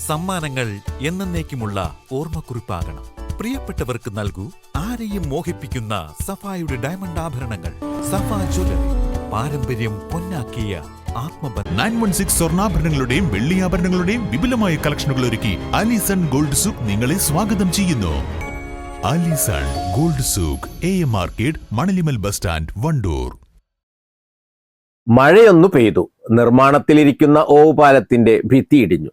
സമ്മാനങ്ങൾ എന്നേക്കുമുള്ള ഓർമ്മക്കുറിപ്പാകണം. പ്രിയപ്പെട്ടവർക്ക് നൽകൂ ആരെയും മോഹിപ്പിക്കുന്ന സഫായുടെ ഡയമണ്ട് ആഭരണങ്ങൾ. സഫ ജ്വല്ലറി, പാരമ്പര്യം പൊന്നാക്കിയ ആത്മബന്ധം. 916 സ്വർണ്ണാഭരണങ്ങളുടെയും വെള്ളിയാഭരണങ്ങളുടെയും വിപുലമായ കളക്ഷനുകൾ ഒരുക്കി ആലിസൺ ഗോൾഡ് സൂക്ക് നിങ്ങളെ സ്വാഗതം ചെയ്യുന്നു. Alison gold souk, AM market, Manalimal bus stand, Wandoor. മഴയൊന്നു പെയ്തു. നിർമ്മാണത്തിലിരിക്കുന്ന ഓവുപാലത്തിന്റെ ഭിത്തി ഇടിഞ്ഞു.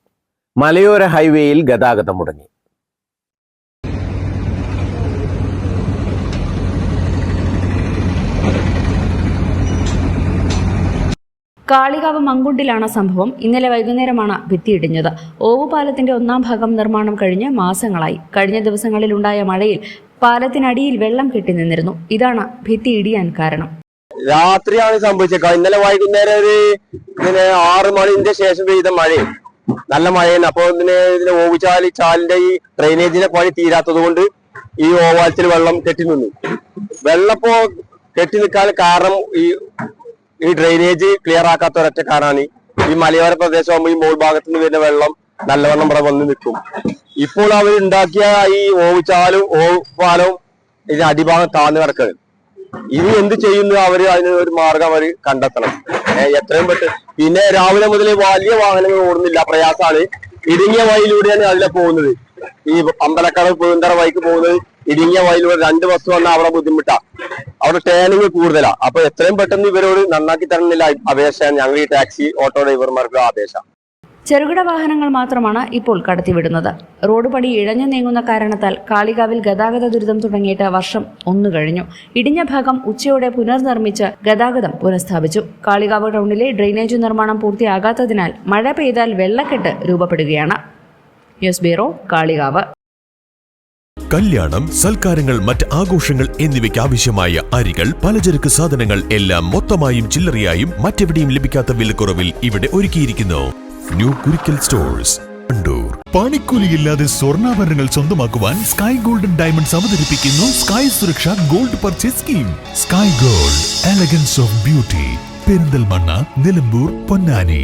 മലയോര ഹൈവേയിൽ ഗതാഗതം മുടങ്ങി. കാളികാവ് മങ്കുണ്ടിലാണ് സംഭവം. ഇന്നലെ വൈകുന്നേരമാണ് ഭിത്തിയിടിഞ്ഞത്. ഓവുപാലത്തിന്റെ ഒന്നാം ഭാഗം നിർമ്മാണം കഴിഞ്ഞ് മാസങ്ങളായി. കഴിഞ്ഞ ദിവസങ്ങളിലുണ്ടായ മഴയിൽ പാലത്തിനടിയിൽ വെള്ളം കെട്ടി നിന്നിരുന്നു. ഇതാണ് ഭിത്തി ഇടിയാൻ കാരണം. രാത്രിയാണ് സംഭവിച്ചേക്കാം. ഇന്നലെ വൈകുന്നേരം ഒരു 6 മണിന്റെ ശേഷം പെയ്ത മഴയും നല്ല മഴയാണ്. അപ്പൊ ഇതിന് ചാലിന്റെ ഈ ഡ്രെയിനേജിന്റെ പണി തീരാത്തത് കൊണ്ട് ഈ ഓവാലത്തിൽ വെള്ളം കെട്ടി നിന്നു. വെള്ളപ്പോ കെട്ടി നിൽക്കാൻ കാരണം ഈ ഡ്രെയിനേജ് ക്ലിയർ ആക്കാത്ത ഒരൊറ്റ കാരണമാണ്. ഈ മലയോര പ്രദേശമാകുമ്പോൾ ഈ മോൾ ഭാഗത്ത് നിന്ന് വരുന്ന വെള്ളം നല്ലവണ്ണം ഇവിടെ വന്ന് നിൽക്കും. ഇപ്പോൾ അവർ ഉണ്ടാക്കിയ ഈ ഓവുചാലും ഓവുപാലവും ഇതിന്റെ അടിഭാഗം താഴ്ന്നു കിടക്കുന്നത്. ഇനി എന്ത് ചെയ്യുന്നു അവര് അതിന് ഒരു മാർഗം അവര് കണ്ടെത്തണം എത്രയും പെട്ടെന്ന്. പിന്നെ രാവിലെ മുതൽ വലിയ വാഹനങ്ങൾ ഓടുന്നില്ല, പ്രയാസമാണ്. ഇടുങ്ങിയ വഴിയിലൂടെയാണ് അതിലെ പോകുന്നത്. ഈ അമ്പലക്കടവ് പൂന്തറ വഴിക്ക് പോകുന്നത് ഇടുങ്ങിയ വഴിയിലൂടെ 2 ബസ് വന്നാൽ അവിടെ ബുദ്ധിമുട്ടാ. അവിടെ ടേണിങ് കൂടുതലാ. അപ്പൊ എത്രയും പെട്ടെന്ന് ഇവരോട് നന്നാക്കി തരുന്നില്ല അപേക്ഷയാണ് ഞങ്ങൾ ഈ ടാക്സി ഓട്ടോ ഡ്രൈവർമാർക്ക് അപേക്ഷ. ചെറുകിട വാഹനങ്ങൾ മാത്രമാണ് ഇപ്പോൾ കടത്തിവിടുന്നത്. റോഡ് പണി ഇഴഞ്ഞു നീങ്ങുന്ന കാരണത്താൽ കാളികാവിൽ ഗതാഗത ദുരിതം തുടങ്ങിയിട്ട് വർഷം 1 കഴിഞ്ഞു. ഇടിഞ്ഞ ഭാഗം ഉച്ചയോടെ പുനർനിർമ്മിച്ച് ഗതാഗതം പുനഃസ്ഥാപിച്ചു. കാളികാവ് ടൗണിലെ ഡ്രെയിനേജ് നിർമ്മാണം പൂർത്തിയാകാത്തതിനാൽ മഴ പെയ്താൽ വെള്ളക്കെട്ട് രൂപപ്പെടുകയാണ്. News bureau, Kalikavu. കല്യാണം, സൽക്കാരങ്ങൾ, മറ്റ് ആഘോഷങ്ങൾ എന്നിവയ്ക്ക് ആവശ്യമായ അരികൾ, പലചരക്ക് സാധനങ്ങൾ എല്ലാം മൊത്തമായും ചില്ലറയായും മറ്റെവിടെയും ലഭിക്കാത്ത വിലക്കുറവിൽ ഇവിടെ ഒരുക്കിയിരിക്കുന്നു. New Kurikkal stores, Wandoor. പണിക്കൂലിയില്ലാതെ സ്വർണ്ണാഭരണങ്ങൾ സ്വന്തമാക്കുവാൻ സ്കൈ ഗോൾഡൻ ഡയമണ്ട്സ് അവതരിപ്പിക്കുന്നു Sky Suraksha gold purchase scheme. Sky gold, elegance of beauty, Perinthalmanna, Nilambur, Ponnani.